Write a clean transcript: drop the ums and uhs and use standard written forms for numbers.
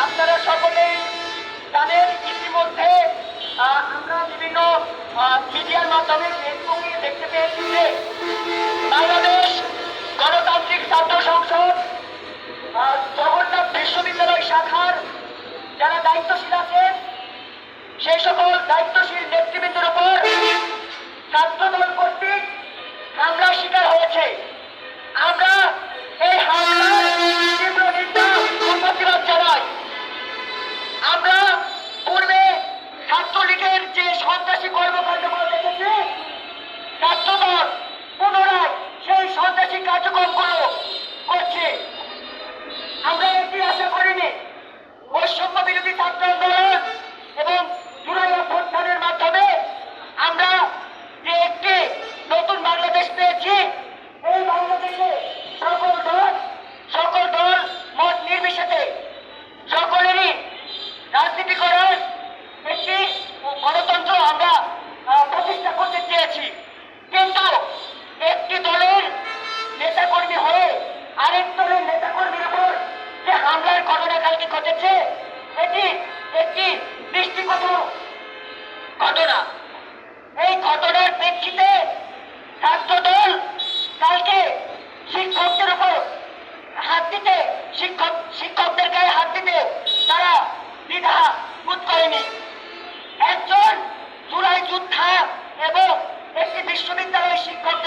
আপনারা সকলেই জানেন, ইতিমধ্যে আমরা বিভিন্ন মিডিয়ার মাধ্যমে ফেসবুকে দেখতে পেয়েছি যে বাংলাদেশ গণতান্ত্রিক ছাত্র সংসদ জগন্নাথ বিশ্ববিদ্যালয় শাখার যারা দায়িত্বশীল আছেন সেই সকল দায়িত্বশীল নেতৃবৃন্দের উপর ছাত্রদল কর্তৃক হামলার শিকার হয়েছে। আমরা এই হামলার তীব্র নিন্দা ও প্রতিবাদ জানাই। আমরা পূর্বে ছাত্রলীগের যে সন্ত্রাসী কর্মকাণ্ডগুলো দেখেছি, ছাত্রদল পুনরায় সেই সন্ত্রাসী কার্যক্রমগুলো করছে। আমরা এটি আশা করিনি। বৈষম্য বিরোধী ছাত্র আন্দোলন এবং জুলাই অভ্যুত্থানের মাধ্যমে আমরা যে একটি নতুন বাংলাদেশ পেয়েছি, এই বাংলাদেশে সকল দল মত নির্বিশেষে সকলেরই রাজনীতি করার একটি গণতন্ত্র আমরা প্রতিষ্ঠা করতে চেয়েছি। কিন্তু একটি দলের নেতাকর্মী হয়ে আরেক দলের নেতাকর্মীর উপর যে হামলার ঘটনা কালকে ঘটেছে, এটি একটি দৃষ্টিকটু ঘটনা। এই ঘটনার প্রেক্ষিতে ছাত্রদল কালকে শিক্ষকদের উপর হাত দিতে, শিক্ষকদের গায়ে হাত দিতে তারা দ্বিধা বোধ করেনি। একজন জুলাই যোদ্ধা এবং একটি বিশ্ববিদ্যালয়ের শিক্ষক